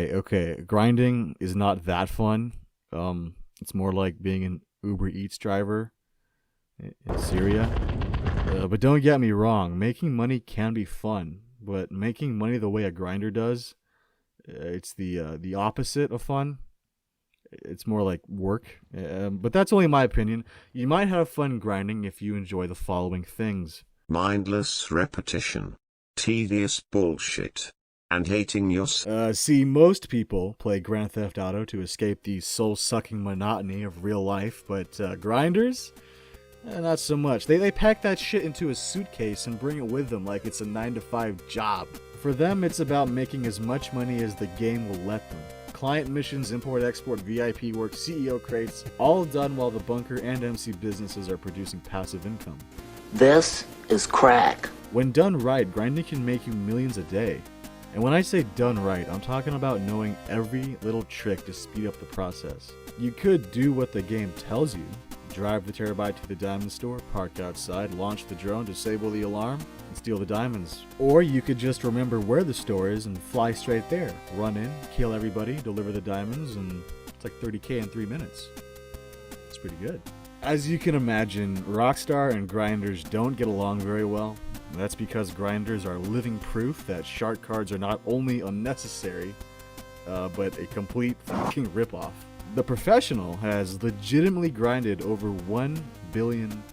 Okay, grinding is not that fun. It's more like being an Uber Eats driver in Syria. But don't get me wrong, making money can be fun, but making money the way a grinder does, it's the opposite of fun. It's more like work. But that's only my opinion. You might have fun grinding if you enjoy the following things. Mindless repetition, tedious bullshit, and hating yourself. See, most people play Grand Theft Auto to escape the soul-sucking monotony of real life, but grinders? Not so much. They pack that shit into a suitcase and bring it with them like it's a 9-to-5 job. For them, it's about making as much money as the game will let them. Client missions, import-export, VIP work, CEO crates, all done while the bunker and MC businesses are producing passive income. This is crack. When done right, grinding can make you millions a day. And when I say done right, I'm talking about knowing every little trick to speed up the process. You could do what the game tells you. Drive the terabyte to the diamond store, park outside, launch the drone, disable the alarm, and steal the diamonds. Or you could just remember where the store is and fly straight there. Run in, kill everybody, deliver the diamonds, and it's like 30k in 3 minutes. It's pretty good. As you can imagine, Rockstar and grinders don't get along very well. That's because grinders are living proof that shark cards are not only unnecessary, but a complete fucking ripoff. The Professional has legitimately grinded over $1 billion.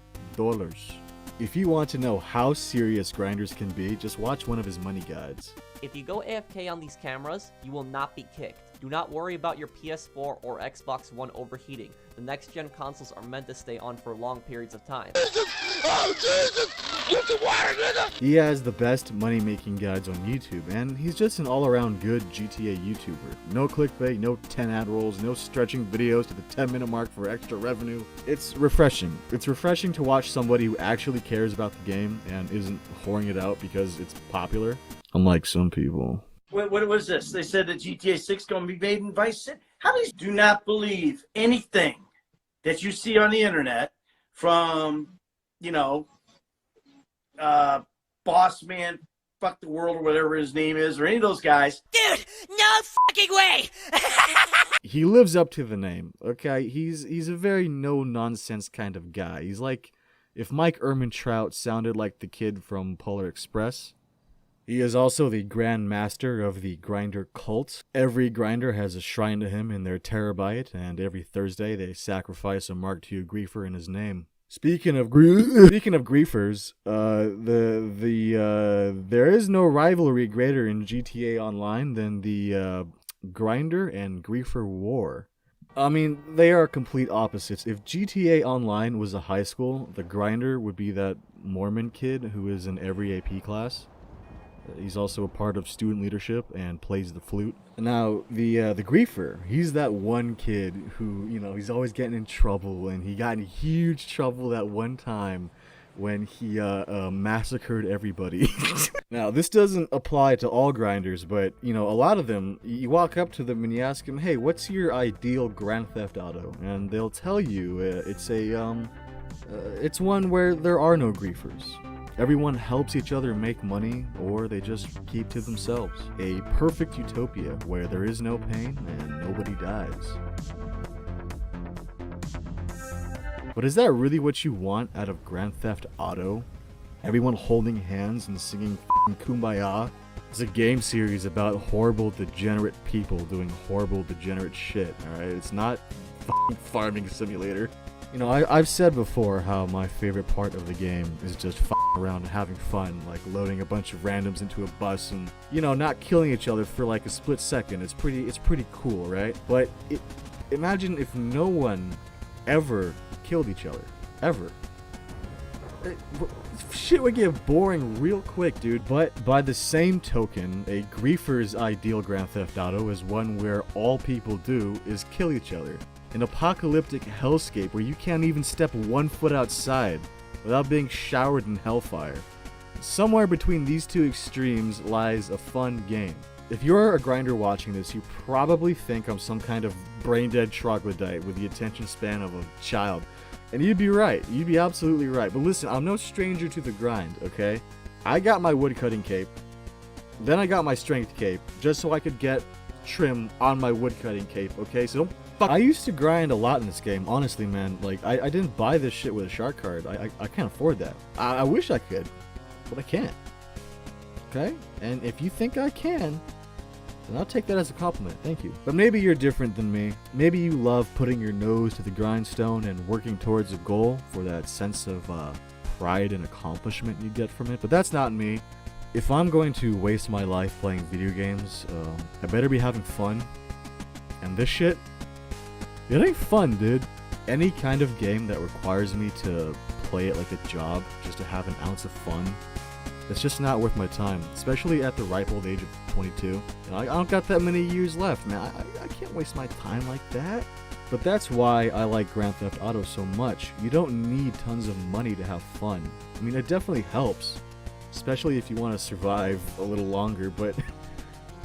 If you want to know how serious grinders can be, just watch one of his money guides. If you go AFK on these cameras, you will not be kicked. Do not worry about your PS4 or Xbox One overheating. The next-gen consoles are meant to stay on for long periods of time. He has the best money-making guides on YouTube, and he's just an all-around good GTA YouTuber. No clickbait, no 10 ad rolls, no stretching videos to the 10-minute mark for extra revenue. It's refreshing. It's refreshing to watch somebody who actually cares about the game and isn't whoring it out because it's popular, unlike some people. What was this? They said that GTA 6 going to be made in Vice City. How many do not believe anything that you see on the internet from, Boss Man, Fuck the World, or whatever his name is, or any of those guys? Dude, no fucking way! He lives up to the name, okay? He's a very no-nonsense kind of guy. He's like if Mike Ehrmantraut sounded like the kid from Polar Express. He is also the Grand Master of the Grinder cult. Every grinder has a shrine to him in their terabyte, and every Thursday they sacrifice a Mark II griefer in his name. Speaking of griefers, there is no rivalry greater in GTA Online than the grinder and griefer war. I mean, they are complete opposites. If GTA Online was a high school, the grinder would be that Mormon kid who is in every AP class. He's also a part of student leadership and plays the flute. Now, the griefer, he's that one kid who, he's always getting in trouble, and he got in huge trouble that one time when he massacred everybody. Now, this doesn't apply to all grinders, but, a lot of them, you walk up to them and you ask them, hey, what's your ideal Grand Theft Auto? And they'll tell you it's one where there are no griefers. Everyone helps each other make money, or they just keep to themselves. A perfect utopia where there is no pain and nobody dies. But is that really what you want out of Grand Theft Auto? Everyone holding hands and singing f***ing Kumbaya? It's a game series about horrible, degenerate people doing horrible, degenerate shit, alright? It's not f***ing Farming Simulator. I've said before how my favorite part of the game is just f***ing around and having fun, like loading a bunch of randoms into a bus and, not killing each other for like a split second. It's pretty cool, right? But imagine if no one ever killed each other. Ever. Shit would get boring real quick, dude. But by the same token, a griefer's ideal Grand Theft Auto is one where all people do is kill each other. An apocalyptic hellscape where you can't even step 1 foot outside without being showered in hellfire. Somewhere between these two extremes lies a fun game. If you're a grinder watching this, you probably think I'm some kind of brain-dead troglodyte with the attention span of a child. And you'd be right. You'd be absolutely right. But listen, I'm no stranger to the grind, okay? I got my woodcutting cape. Then I got my strength cape, just so I could get trim on my woodcutting cape, okay? So don't fuck. I used to grind a lot in this game, honestly, man. Like, I didn't buy this shit with a shark card. I can't afford that. I wish I could, but I can't. Okay? And if you think I can, then I'll take that as a compliment. Thank you. But maybe you're different than me. Maybe you love putting your nose to the grindstone and working towards a goal for that sense of pride and accomplishment you get from it. But that's not me. If I'm going to waste my life playing video games, I better be having fun. And this shit, it ain't fun, dude. Any kind of game that requires me to play it like a job just to have an ounce of fun, it's just not worth my time, especially at the ripe old age of 22. You know, I don't got that many years left, man. I can't waste my time like that. But that's why I like Grand Theft Auto so much. You don't need tons of money to have fun. I mean, it definitely helps, especially if you want to survive a little longer, but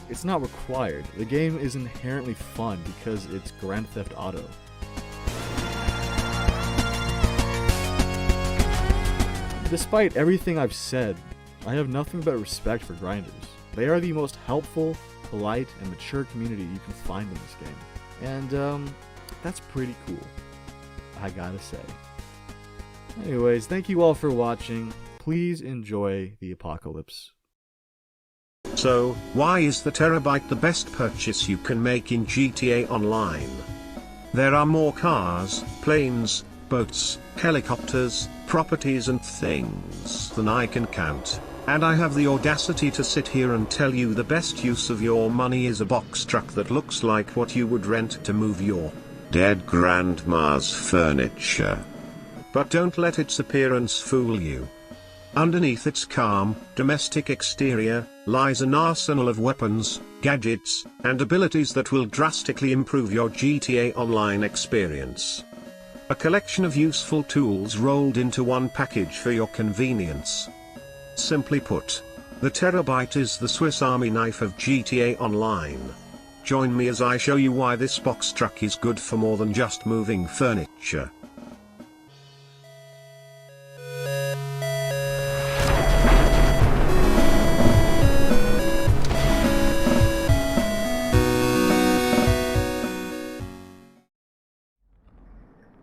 it's not required. The game is inherently fun because it's Grand Theft Auto. Despite everything I've said, I have nothing but respect for grinders. They are the most helpful, polite, and mature community you can find in this game. And, that's pretty cool, I gotta say. Anyways, thank you all for watching. Please enjoy the apocalypse. So, why is the terabyte the best purchase you can make in GTA Online? There are more cars, planes, boats, helicopters, properties and things than I can count. And I have the audacity to sit here and tell you the best use of your money is a box truck that looks like what you would rent to move your dead grandma's furniture. But don't let its appearance fool you. Underneath its calm, domestic exterior, lies an arsenal of weapons, gadgets, and abilities that will drastically improve your GTA Online experience. A collection of useful tools rolled into one package for your convenience. Simply put, the terabyte is the Swiss Army knife of GTA Online. Join me as I show you why this box truck is good for more than just moving furniture.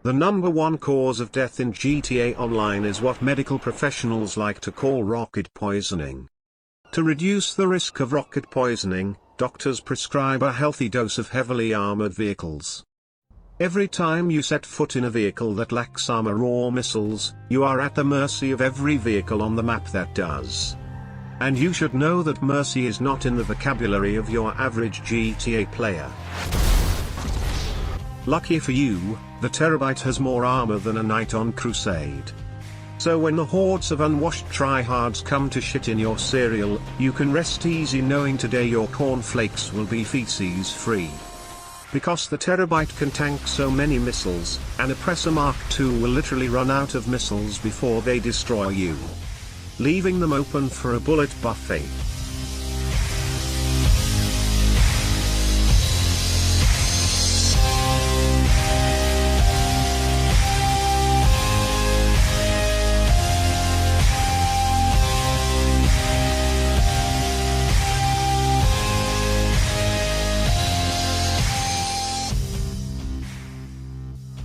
The number one cause of death in GTA Online is what medical professionals like to call rocket poisoning. To reduce the risk of rocket poisoning, doctors prescribe a healthy dose of heavily armored vehicles. Every time you set foot in a vehicle that lacks armor or missiles, you are at the mercy of every vehicle on the map that does. And you should know that mercy is not in the vocabulary of your average GTA player. Lucky for you, the terabyte has more armor than a knight on crusade. So when the hordes of unwashed tryhards come to shit in your cereal, you can rest easy knowing today your cornflakes will be feces free. Because the terabyte can tank so many missiles, an Oppressor Mark II will literally run out of missiles before they destroy you, leaving them open for a bullet buffet.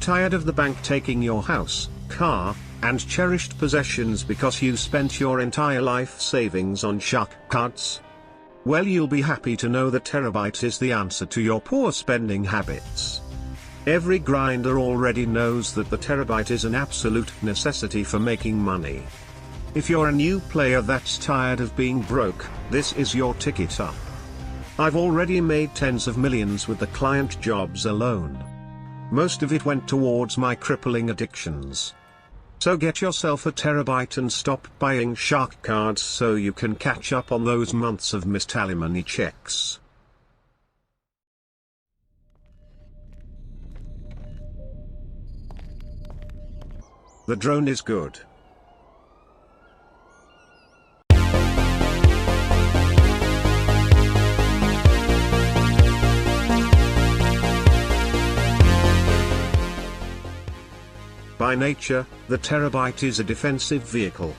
Tired of the bank taking your house, car, and cherished possessions because you spent your entire life savings on shark cards? Well, you'll be happy to know that terabyte is the answer to your poor spending habits. Every grinder already knows that the terabyte is an absolute necessity for making money. If you're a new player that's tired of being broke, this is your ticket up. I've already made tens of millions with the client jobs alone. Most of it went towards my crippling addictions. So get yourself a terabyte and stop buying shark cards so you can catch up on those months of missed ALIMONY checks. The drone is good. By nature, the terabyte is a defensive vehicle.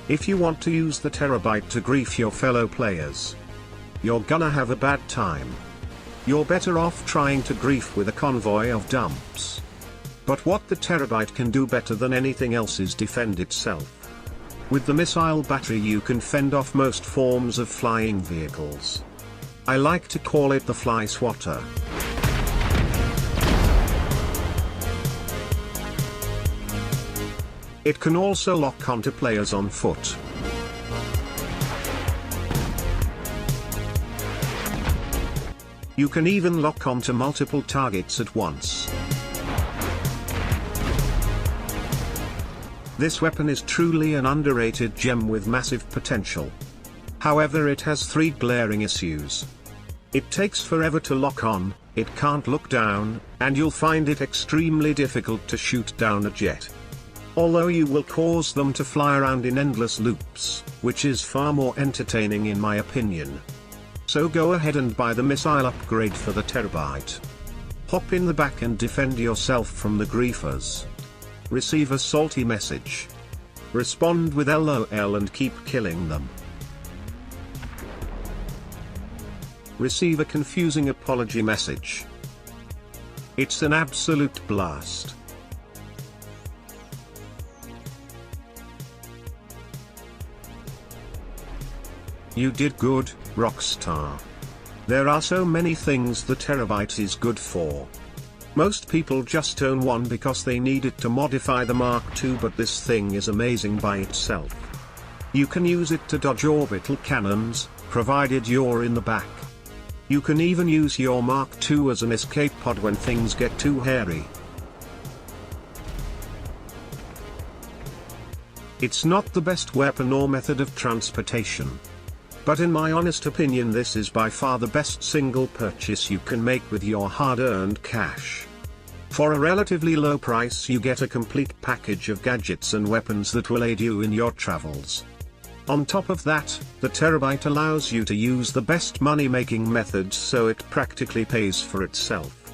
If you want to use the terabyte to grief your fellow players, you're gonna have a bad time. You're better off trying to grief with a convoy of dumps. But what the Terabyte can do better than anything else is defend itself. With the missile battery you can fend off most forms of flying vehicles. I like to call it the fly swatter. It can also lock onto players on foot. You can even lock onto multiple targets at once. This weapon is truly an underrated gem with massive potential. However, it has 3 glaring issues. It takes forever to lock on, it can't look down, and you'll find it extremely difficult to shoot down a jet. Although you will cause them to fly around in endless loops, which is far more entertaining in my opinion. So go ahead and buy the missile upgrade for the Terabyte. Hop in the back and defend yourself from the griefers. Receive a salty message. Respond with LOL and keep killing them. Receive a confusing apology message. It's an absolute blast. You did good, Rockstar. There are so many things the Terabyte is good for. Most people just own one because they need it to modify the Mark II, but this thing is amazing by itself. You can use it to dodge orbital cannons, provided you're in the back. You can even use your Mark II as an escape pod when things get too hairy. It's not the best weapon or method of transportation. But in my honest opinion, this is by far the best single purchase you can make with your hard-earned cash. For a relatively low price you get a complete package of gadgets and weapons that will aid you in your travels. On top of that, the Terabyte allows you to use the best money-making methods, so it practically pays for itself.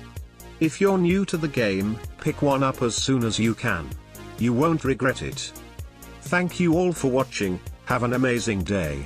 If you're new to the game, pick one up as soon as you can. You won't regret it. Thank you all for watching, have an amazing day.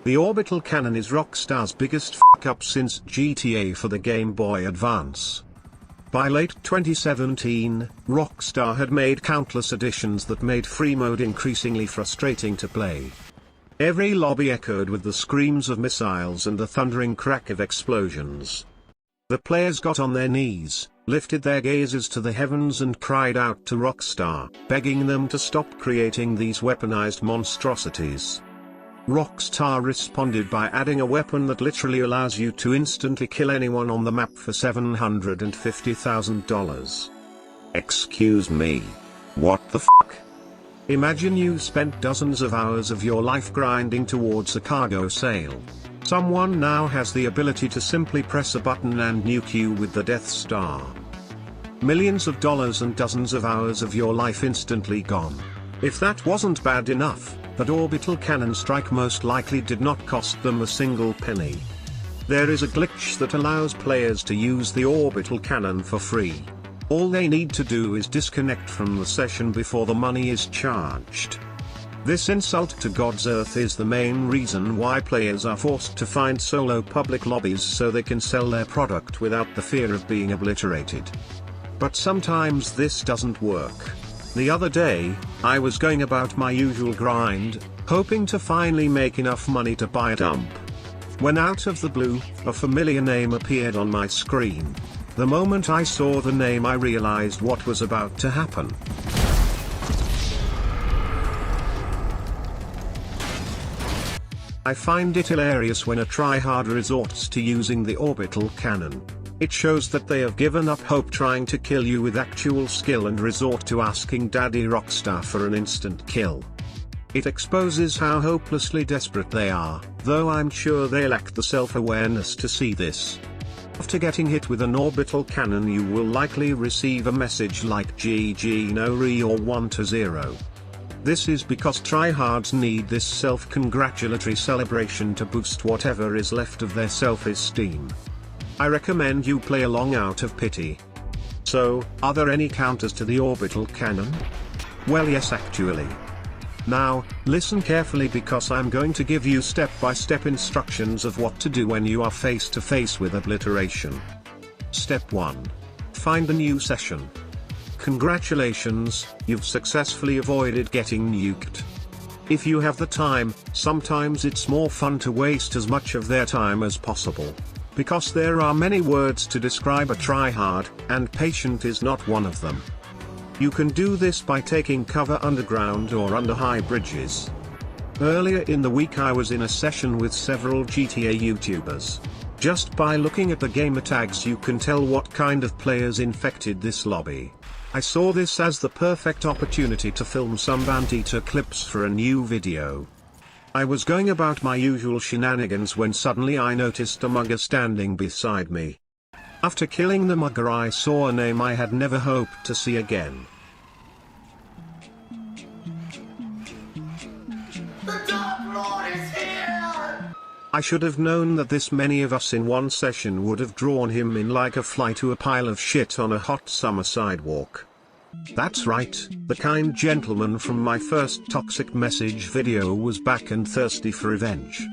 The orbital cannon is Rockstar's biggest fuck-up since GTA for the Game Boy Advance. By late 2017, Rockstar had made countless additions that made free mode increasingly frustrating to play. Every lobby echoed with the screams of missiles and the thundering crack of explosions. The players got on their knees, lifted their gazes to the heavens and cried out to Rockstar, begging them to stop creating these weaponized monstrosities. Rockstar responded by adding a weapon that literally allows you to instantly kill anyone on the map for $750,000. Excuse me. What the fuck? Imagine you spent dozens of hours of your life grinding towards a cargo sale. Someone now has the ability to simply press a button and nuke you with the Death Star. Millions of dollars and dozens of hours of your life instantly gone. If that wasn't bad enough, that orbital cannon strike most likely did not cost them a single penny. There is a glitch that allows players to use the orbital cannon for free. All they need to do is disconnect from the session before the money is charged. This insult to God's earth is the main reason why players are forced to find solo public lobbies so they can sell their product without the fear of being obliterated. But sometimes this doesn't work. The other day, I was going about my usual grind, hoping to finally make enough money to buy a dump. When out of the blue, a familiar name appeared on my screen. The moment I saw the name I realized what was about to happen. I find it hilarious when a tryhard resorts to using the orbital cannon. It shows that they have given up hope trying to kill you with actual skill and resort to asking Daddy Rockstar for an instant kill. It exposes how hopelessly desperate they are, though I'm sure they lack the self-awareness to see this. After getting hit with an orbital cannon, you will likely receive a message like GG no re or 1-0. This is because tryhards need this self-congratulatory celebration to boost whatever is left of their self-esteem. I recommend you play along out of pity. So, are there any counters to the orbital cannon? Well, yes, actually. Now, listen carefully because I'm going to give you step-by-step instructions of what to do when you are face to face with obliteration. Step 1. Find a new session. Congratulations, you've successfully avoided getting nuked. If you have the time, sometimes it's more fun to waste as much of their time as possible. Because there are many words to describe a tryhard, and patient is not one of them. You can do this by taking cover underground or under high bridges. Earlier in the week I was in a session with several GTA YouTubers. Just by looking at the gamer tags you can tell what kind of players infected this lobby. I saw this as the perfect opportunity to film some Bandito clips for a new video. I was going about my usual shenanigans when suddenly I noticed a mugger standing beside me. After killing the mugger I saw a name I had never hoped to see again. The Dark Lord is here! I should have known that this many of us in one session would have drawn him in like a fly to a pile of shit on a hot summer sidewalk. That's right, the kind gentleman from my first toxic message video was back and thirsty for revenge.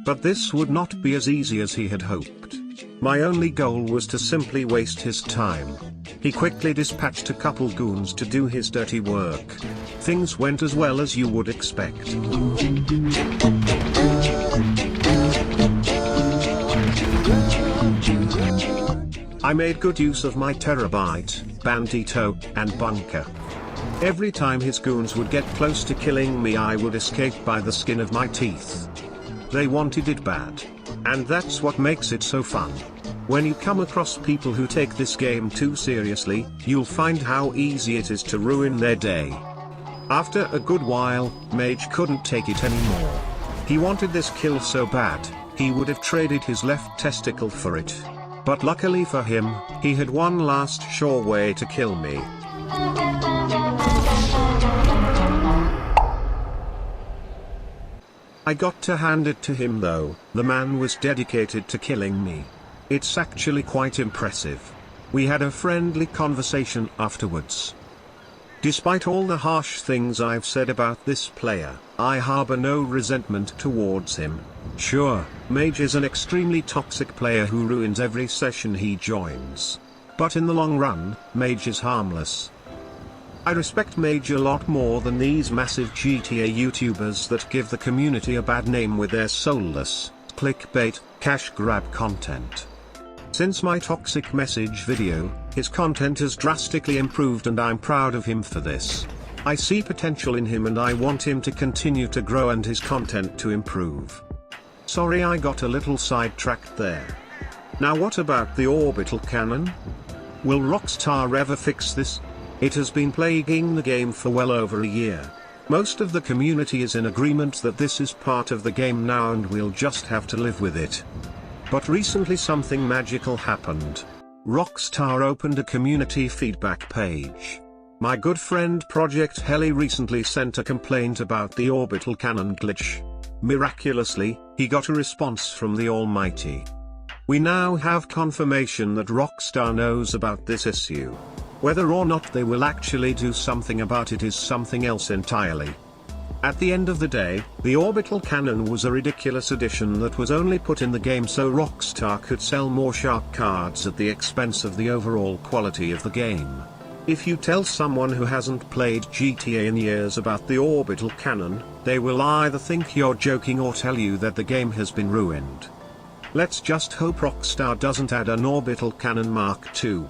But this would not be as easy as he had hoped. My only goal was to simply waste his time. He quickly dispatched a couple goons to do his dirty work. Things went as well as you would expect. I made good use of my Terabyte, Bandito, and Bunker. Every time his goons would get close to killing me I would escape by the skin of my teeth. They wanted it bad. And that's what makes it so fun. When you come across people who take this game too seriously, you'll find how easy it is to ruin their day. After a good while, Mage couldn't take it anymore. He wanted this kill so bad, he would have traded his left testicle for it. But luckily for him, he had one last sure way to kill me. I got to hand it to him though, the man was dedicated to killing me. It's actually quite impressive. We had a friendly conversation afterwards. Despite all the harsh things I've said about this player, I harbor no resentment towards him. Sure, Mage is an extremely toxic player who ruins every session he joins. But in the long run, Mage is harmless. I respect Mage a lot more than these massive GTA YouTubers that give the community a bad name with their soulless, clickbait, cash grab content. Since my toxic message video, his content has drastically improved and I'm proud of him for this. I see potential in him and I want him to continue to grow and his content to improve. Sorry I got a little sidetracked there. Now what about the orbital cannon? Will Rockstar ever fix this? It has been plaguing the game for well over a year. Most of the community is in agreement that this is part of the game now and we'll just have to live with it. But recently something magical happened. Rockstar opened a community feedback page. My good friend Project Heli recently sent a complaint about the orbital cannon glitch. Miraculously, he got a response from the Almighty. We now have confirmation that Rockstar knows about this issue. Whether or not they will actually do something about it is something else entirely. At the end of the day, the orbital cannon was a ridiculous addition that was only put in the game so Rockstar could sell more shark cards at the expense of the overall quality of the game. If you tell someone who hasn't played GTA in years about the orbital cannon, they will either think you're joking or tell you that the game has been ruined. Let's just hope Rockstar doesn't add an orbital cannon Mark II.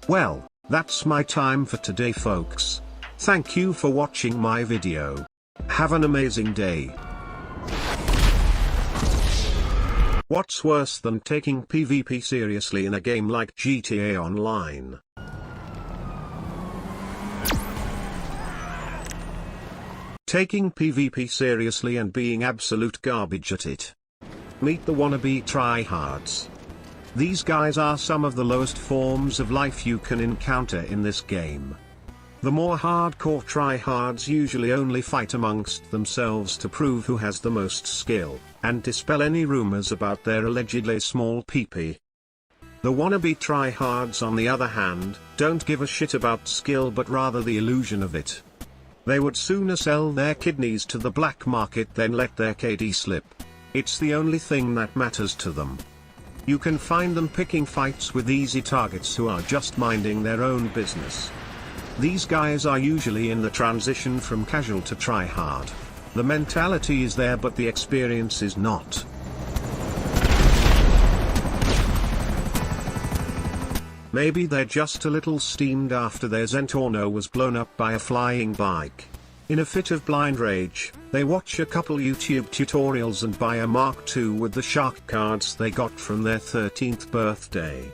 Well, that's my time for today folks. Thank you for watching my video. Have an amazing day. What's worse than taking PvP seriously in a game like GTA Online? Taking PvP seriously and being absolute garbage at it. Meet the wannabe tryhards. These guys are some of the lowest forms of life you can encounter in this game. The more hardcore tryhards usually only fight amongst themselves to prove who has the most skill, and dispel any rumors about their allegedly small PP. The wannabe tryhards on the other hand, don't give a shit about skill but rather the illusion of it. They would sooner sell their kidneys to the black market than let their KD slip. It's the only thing that matters to them. You can find them picking fights with easy targets who are just minding their own business. These guys are usually in the transition from casual to tryhard. The mentality is there but the experience is not. Maybe they're just a little steamed after their Zentorno was blown up by a flying bike. In a fit of blind rage, they watch a couple YouTube tutorials and buy a Mark II with the shark cards they got from their 13th birthday.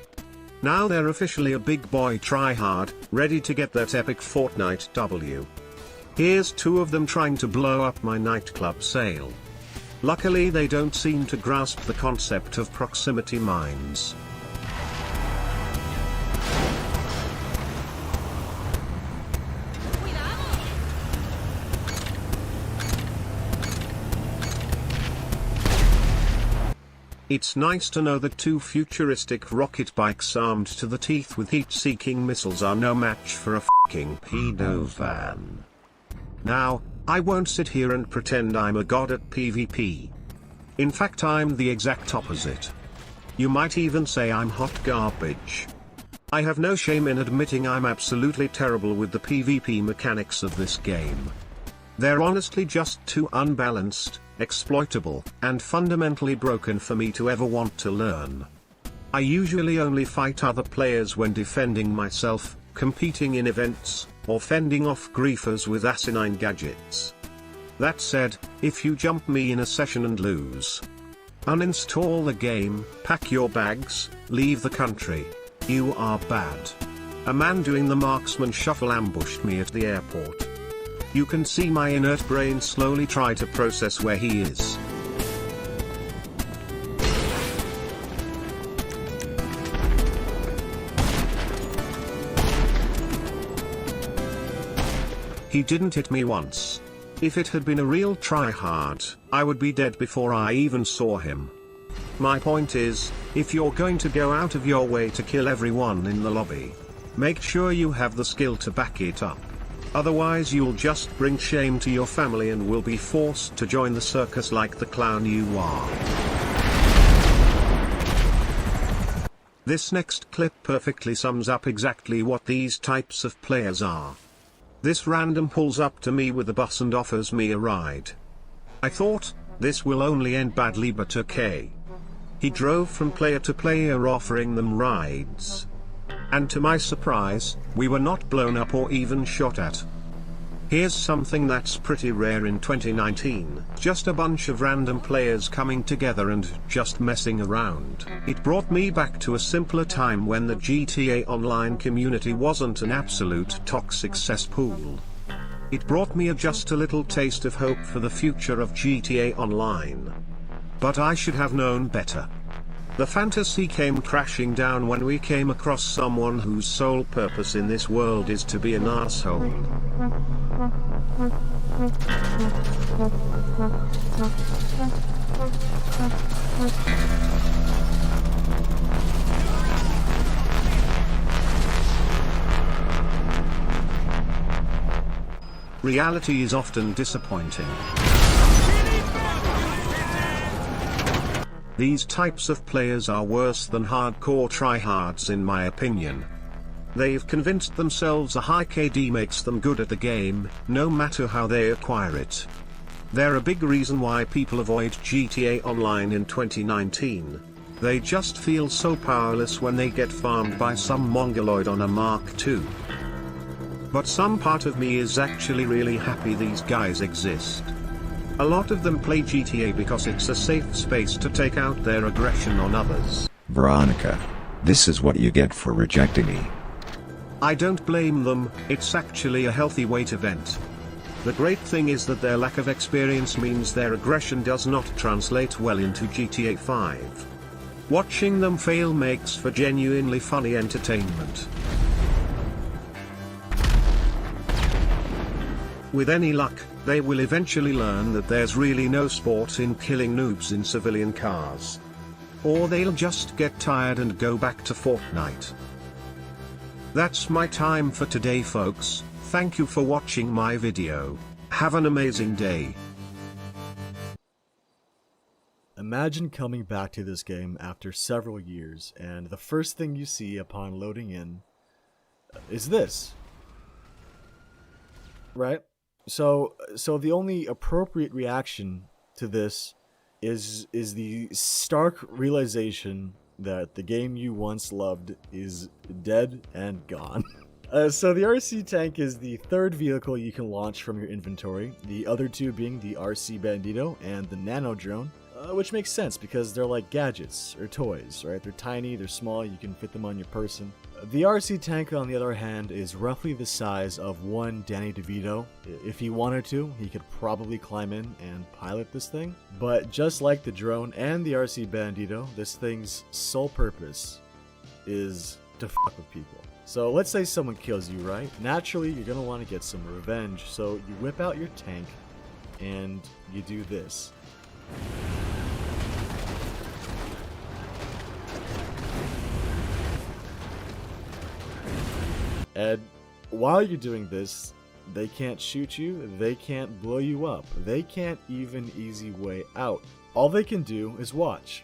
Now they're officially a big boy tryhard, ready to get that epic Fortnite W. Here's two of them trying to blow up my nightclub sale. Luckily they don't seem to grasp the concept of proximity mines. It's nice to know that two futuristic rocket bikes armed to the teeth with heat-seeking missiles are no match for a f***ing pedo van. Now, I won't sit here and pretend I'm a god at PvP. In fact I'm the exact opposite. You might even say I'm hot garbage. I have no shame in admitting I'm absolutely terrible with the PvP mechanics of this game. They're honestly just too unbalanced, exploitable, and fundamentally broken for me to ever want to learn. I usually only fight other players when defending myself, competing in events, or fending off griefers with asinine gadgets. That said, if you jump me in a session and lose, uninstall the game, pack your bags, leave the country. You are bad. A man doing the marksman shuffle ambushed me at the airport. You can see my inert brain slowly try to process where he is. He didn't hit me once. If it had been a real tryhard, I would be dead before I even saw him. My point is, if you're going to go out of your way to kill everyone in the lobby, make sure you have the skill to back it up. Otherwise you'll just bring shame to your family and will be forced to join the circus like the clown you are. This next clip perfectly sums up exactly what these types of players are. This random pulls up to me with a bus and offers me a ride. I thought, this will only end badly, but okay. He drove from player to player offering them rides. And to my surprise, we were not blown up or even shot at. Here's something that's pretty rare in 2019, just a bunch of random players coming together and just messing around. It brought me back to a simpler time when the GTA Online community wasn't an absolute toxic cesspool. It brought me just a little taste of hope for the future of GTA Online. But I should have known better. The fantasy came crashing down when we came across someone whose sole purpose in this world is to be an asshole. Reality is often disappointing. These types of players are worse than hardcore tryhards in my opinion. They've convinced themselves a high KD makes them good at the game, no matter how they acquire it. They're a big reason why people avoid GTA Online in 2019. They just feel so powerless when they get farmed by some mongoloid on a Mark II. But some part of me is actually really happy these guys exist. A lot of them play GTA because it's a safe space to take out their aggression on others. Veronica, this is what you get for rejecting me. I don't blame them, it's actually a healthy way to vent. The great thing is that their lack of experience means their aggression does not translate well into GTA 5. Watching them fail makes for genuinely funny entertainment. With any luck, they will eventually learn that there's really no sport in killing noobs in civilian cars. Or they'll just get tired and go back to Fortnite. That's my time for today, folks. Thank you for watching my video. Have an amazing day. Imagine coming back to this game after several years, and the first thing you see upon loading in is this. Right? So the only appropriate reaction to this is the stark realization that the game you once loved is dead and gone. So the RC tank is the third vehicle you can launch from your inventory, the other two being the RC Bandito and the Nano Drone, which makes sense because they're like gadgets or toys, right? They're tiny, they're small, you can fit them on your person. The RC tank, on the other hand, is roughly the size of one Danny DeVito. If he wanted to, he could probably climb in and pilot this thing. But just like the drone and the RC Bandito, this thing's sole purpose is to fuck with people. So let's say someone kills you, right? Naturally, you're gonna want to get some revenge, so you whip out your tank and you do this. And while you're doing this, they can't shoot you, they can't blow you up, they can't even easy way out. All they can do is watch.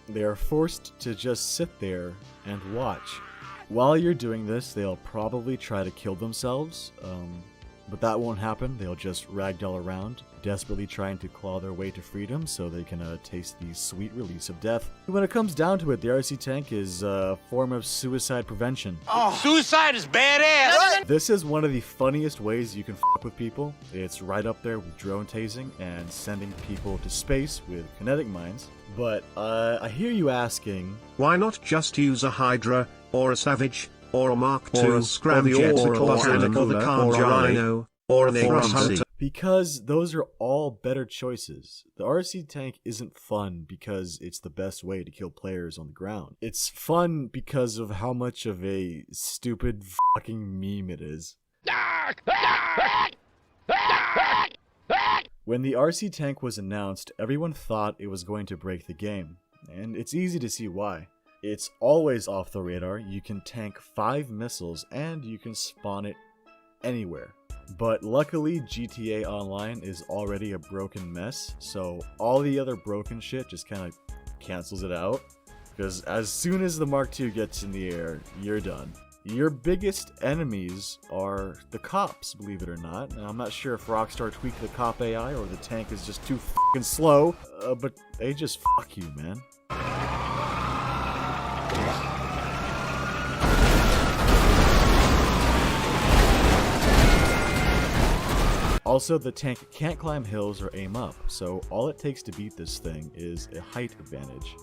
They are forced to just sit there and watch. While you're doing this, they'll probably try to kill themselves, but that won't happen. They'll just ragdoll around, desperately trying to claw their way to freedom so they can taste the sweet release of death. When it comes down to it, the RC tank is a form of suicide prevention. Oh, suicide is badass! This is one of the funniest ways you can fuck with people. It's right up there with drone tasing and sending people to space with kinetic mines. But I hear you asking, Why not just use a Hydra, or a Savage, or a Mark II, Or a scramjet, or a or a Rhino, or an Hunter? because those are all better choices. The RC tank isn't fun because it's the best way to kill players on the ground. It's fun because of how much of a stupid fucking meme it is. When the RC tank was announced, everyone thought it was going to break the game, and it's easy to see why. It's always off the radar, you can tank 5 missiles, and you can spawn it anywhere. But luckily, GTA Online is already a broken mess, so all the other broken shit just kind of cancels it out. Because as soon as the Mark II gets in the air, you're done. Your biggest enemies are the cops, believe it or not. Now, I'm not sure if Rockstar tweaked the cop AI or the tank is just too fucking slow, but they just fuck you, man. Also, the tank can't climb hills or aim up, so all it takes to beat this thing is a height advantage.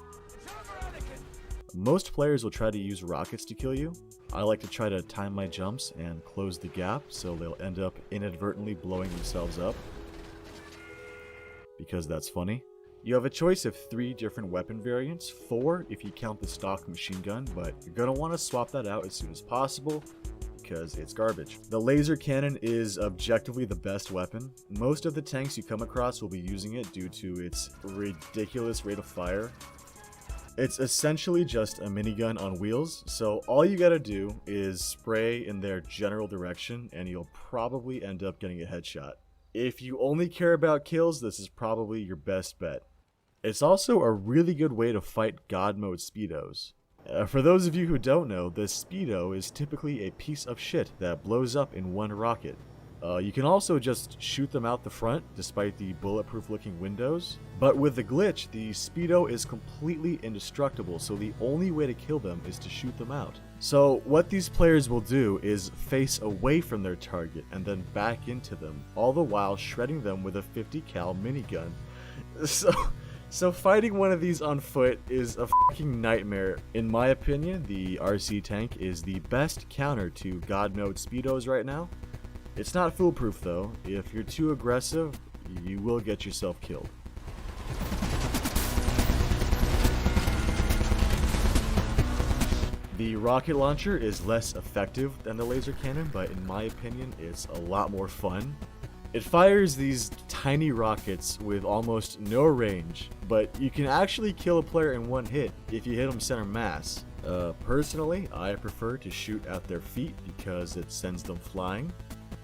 Most players will try to use rockets to kill you. I like to try to time my jumps and close the gap so they'll end up inadvertently blowing themselves up. Because that's funny. You have a choice of 3 different weapon variants, 4 if you count the stock machine gun, but you're going to want to swap that out as soon as possible because it's garbage. The laser cannon is objectively the best weapon. Most of the tanks you come across will be using it due to its ridiculous rate of fire. It's essentially just a minigun on wheels, so all you gotta do is spray in their general direction and you'll probably end up getting a headshot. If you only care about kills, this is probably your best bet. It's also a really good way to fight God mode speedos. For those of you who don't know, the speedo is typically a piece of shit that blows up in one rocket. You can also just shoot them out the front, despite the bulletproof looking windows. But with the glitch, the Speedo is completely indestructible, so the only way to kill them is to shoot them out. So what these players will do is face away from their target and then back into them, all the while shredding them with a 50 cal minigun. So fighting one of these on foot is a fucking nightmare. In my opinion, the RC tank is the best counter to God Mode Speedos right now. It's not foolproof though. If you're too aggressive, you will get yourself killed. The rocket launcher is less effective than the laser cannon, but in my opinion, it's a lot more fun. It fires these tiny rockets with almost no range, but you can actually kill a player in one hit if you hit them center mass. Personally, I prefer to shoot at their feet because it sends them flying,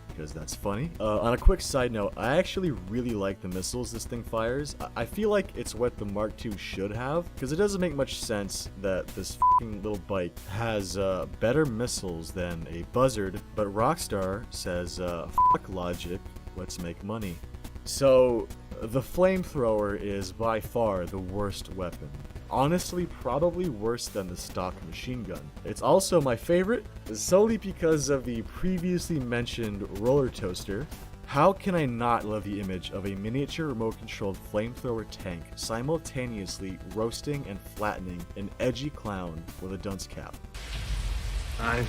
because that's funny. On a quick side note, I actually really like the missiles this thing fires. I feel like it's what the Mark II should have, because it doesn't make much sense that this fucking little bike has better missiles than a Buzzard, but Rockstar says, fuck logic, let's make money. So, the flamethrower is by far the worst weapon. Honestly, probably worse than the stock machine gun. It's also my favorite, solely because of the previously mentioned roller toaster. How can I not love the image of a miniature remote-controlled flamethrower tank simultaneously roasting and flattening an edgy clown with a dunce cap? I've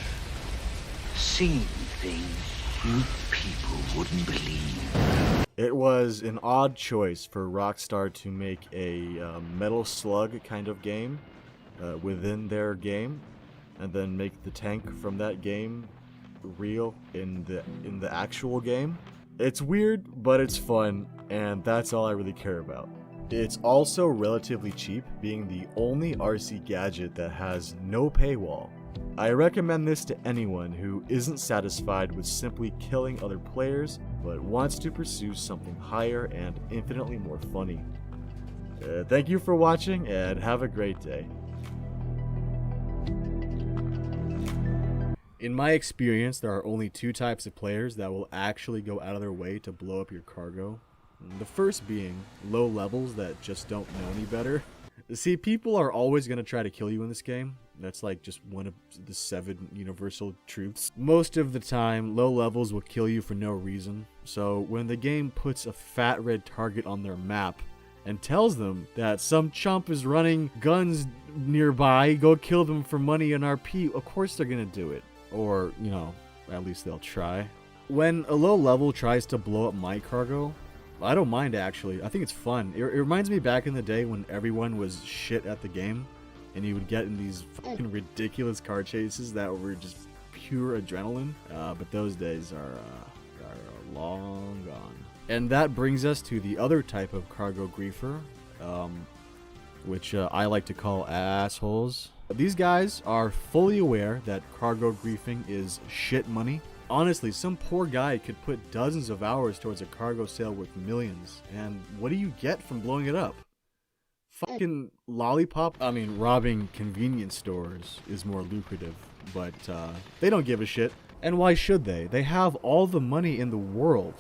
seen things you people wouldn't believe. It was an odd choice for Rockstar to make a Metal Slug kind of game within their game, and then make the tank from that game real in the actual game. It's weird, but it's fun, and that's all I really care about. It's also relatively cheap, being the only RC gadget that has no paywall. I recommend this to anyone who isn't satisfied with simply killing other players, but wants to pursue something higher and infinitely more funny. Thank you for watching, and have a great day. In my experience, there are only two types of players that will actually go out of their way to blow up your cargo. The first being low levels that just don't know any better. See, people are always going to try to kill you in this game. That's like just one of the 7 universal truths. Most of the time, low levels will kill you for no reason. So when the game puts a fat red target on their map and tells them that some chump is running guns nearby, go kill them for money and RP, of course they're going to do it. Or, you know, at least they'll try. When a low level tries to blow up my cargo, I don't mind actually. I think it's fun. It reminds me back in the day when everyone was shit at the game, and you would get in these fucking ridiculous car chases that were just pure adrenaline. But those days are long gone. And that brings us to the other type of cargo griefer, which I like to call assholes. These guys are fully aware that cargo griefing is shit money. Honestly, some poor guy could put dozens of hours towards a cargo sale worth millions, and what do you get from blowing it up? Fucking lollipop? I mean, robbing convenience stores is more lucrative, but they don't give a shit. And why should they? They have all the money in the world.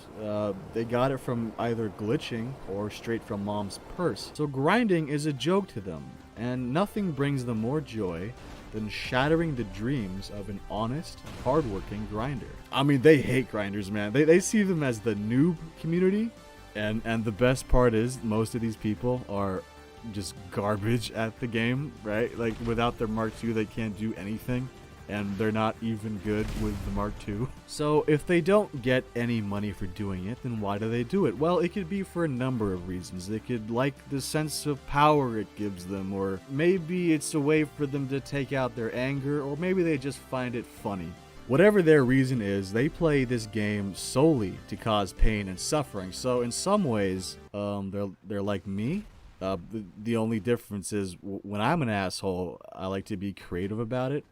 They got it from either glitching or straight from mom's purse. So grinding is a joke to them, and nothing brings them more joy than shattering the dreams of an honest, hardworking grinder. I mean, they hate grinders, man. They see them as the noob community, and the best part is most of these people are just garbage at the game, right? Like, without their Mark II, they can't do anything, and they're not even good with the Mark II. So if they don't get any money for doing it, then why do they do it? Well, it could be for a number of reasons. They could like the sense of power it gives them, or maybe it's a way for them to take out their anger, or maybe they just find it funny. Whatever their reason is, they play this game solely to cause pain and suffering. So in some ways, they're like me. The only difference is when I'm an asshole, I like to be creative about it.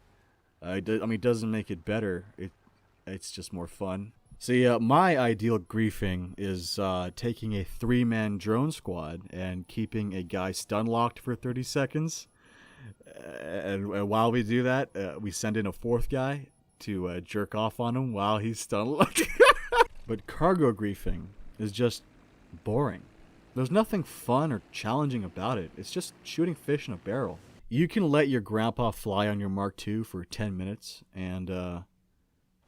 I mean, it doesn't make it better. It's just more fun. See, my ideal griefing is taking a 3-man drone squad and keeping a guy stun locked for 30 seconds. And while we do that, we send in a 4th guy to jerk off on him while he's stun locked. But cargo griefing is just boring. There's nothing fun or challenging about it. It's just shooting fish in a barrel. You can let your grandpa fly on your Mark II for 10 minutes, and by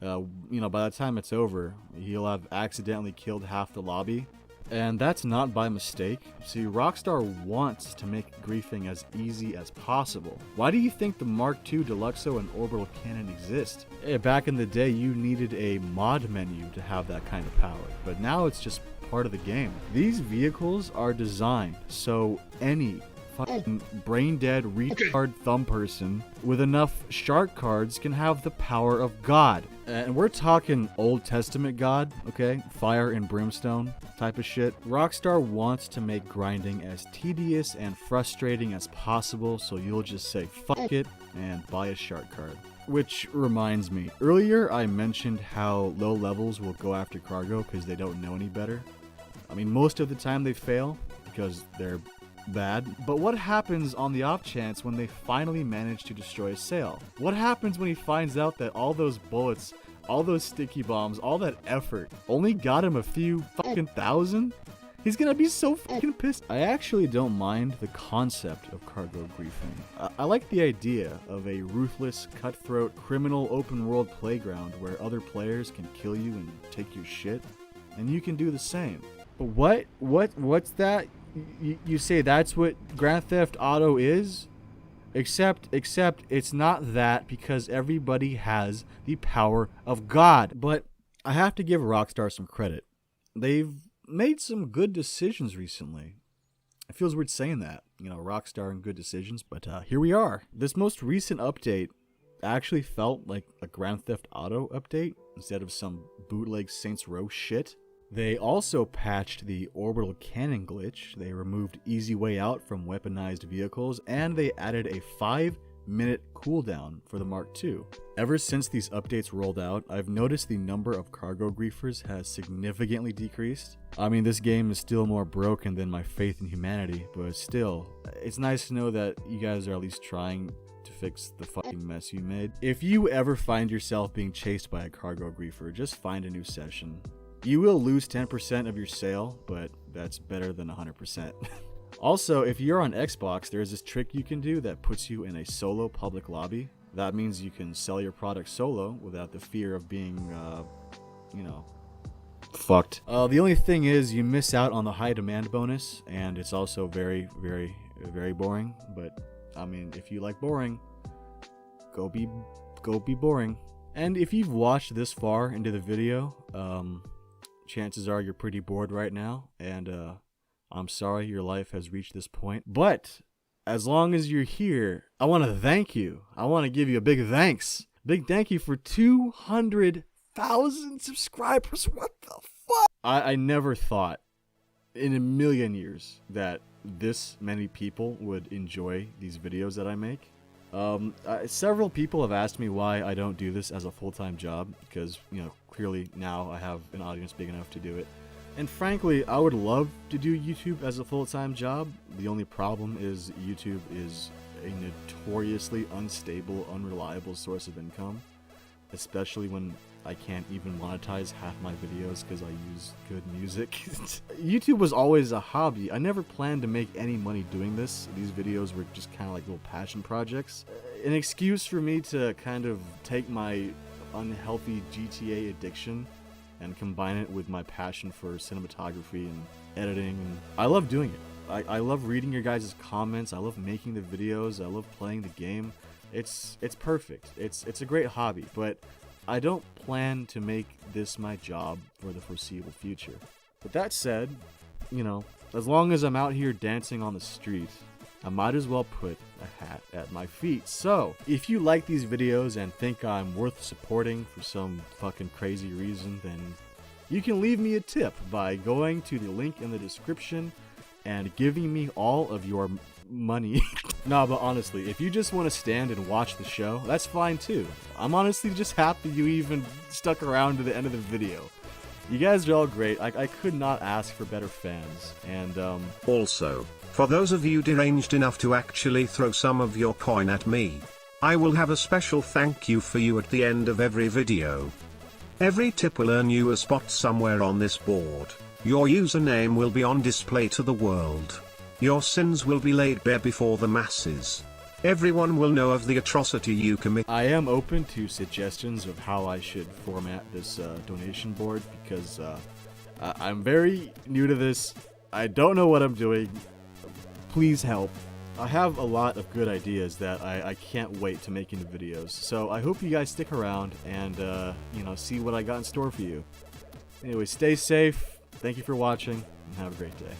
the time it's over, he'll have accidentally killed half the lobby. And that's not by mistake. See, Rockstar wants to make griefing as easy as possible. Why do you think the Mark II Deluxo and Orbital Cannon exist? Back in the day, you needed a mod menu to have that kind of power, but now it's just part of the game. These vehicles are designed so any fucking brain-dead retard thumb person with enough shark cards can have the power of God. And we're talking Old Testament God, okay? Fire and brimstone type of shit. Rockstar wants to make grinding as tedious and frustrating as possible, so you'll just say fuck it and buy a shark card. Which reminds me, earlier I mentioned how low levels will go after cargo because they don't know any better. I mean, most of the time they fail because they're bad, but what happens on the off chance when they finally manage to destroy a sail? What happens when he finds out that all those bullets, all those sticky bombs, all that effort only got him a few fucking thousand? He's gonna be so fucking pissed. I actually don't mind the concept of cargo griefing. I like the idea of a ruthless, cutthroat, criminal open world playground where other players can kill you and take your shit, and you can do the same. But what's that? You say that's what Grand Theft Auto is? Except it's not that, because everybody has the power of God. But I have to give Rockstar some credit. They've made some good decisions recently. It feels weird saying that, Rockstar and good decisions, but here we are. This most recent update actually felt like a Grand Theft Auto update instead of some bootleg Saints Row shit. They also patched the orbital cannon glitch, they removed easy way out from weaponized vehicles, and they added a 5-minute cooldown for the Mark II. Ever since these updates rolled out, I've noticed the number of cargo griefers has significantly decreased. I mean, this game is still more broken than my faith in humanity, but still, it's nice to know that you guys are at least trying to fix the fucking mess you made. If you ever find yourself being chased by a cargo griefer, just find a new session. You will lose 10% of your sale, but that's better than 100%. Also, if you're on Xbox, there's this trick you can do that puts you in a solo public lobby. That means you can sell your product solo without the fear of being, fucked. The only thing is you miss out on the high demand bonus, and it's also very, very, very boring. But, I mean, if you like boring, go be boring. And if you've watched this far into the video, chances are you're pretty bored right now, and I'm sorry your life has reached this point. But as long as you're here, I want to thank you. I want to give you a big thanks. Big thank you for 200,000 subscribers. What the fuck? I never thought in a million years that this many people would enjoy these videos that I make. Several people have asked me why I don't do this as a full-time job, because, clearly now I have an audience big enough to do it. And frankly, I would love to do YouTube as a full-time job. The only problem is YouTube is a notoriously unstable, unreliable source of income, especially when I can't even monetize half my videos because I use good music. YouTube was always a hobby. I never planned to make any money doing this. These videos were just kind of like little passion projects. An excuse for me to kind of take my unhealthy GTA addiction and combine it with my passion for cinematography and editing. And I love doing it. I love reading your guys' comments. I love making the videos. I love playing the game. It's perfect. It's a great hobby, but I don't plan to make this my job for the foreseeable future. But that said, as long as I'm out here dancing on the street, I might as well put a hat at my feet. So, if you like these videos and think I'm worth supporting for some fucking crazy reason, then you can leave me a tip by going to the link in the description and giving me all of your money. Nah, but honestly, if you just want to stand and watch the show, that's fine too. I'm honestly just happy you even stuck around to the end of the video. You guys are all great. I could not ask for better fans. And Also, for those of you deranged enough to actually throw some of your coin at me, I will have a special thank you for you at the end of every video. Every tip will earn you a spot somewhere on this board. Your username will be on display to the world. Your sins will be laid bare before the masses. Everyone will know of the atrocity you commit. I am open to suggestions of how I should format this donation board because I'm very new to this. I don't know what I'm doing. Please help. I have a lot of good ideas that I can't wait to make into videos. So I hope you guys stick around and see what I got in store for you. Anyway, stay safe. Thank you for watching and have a great day.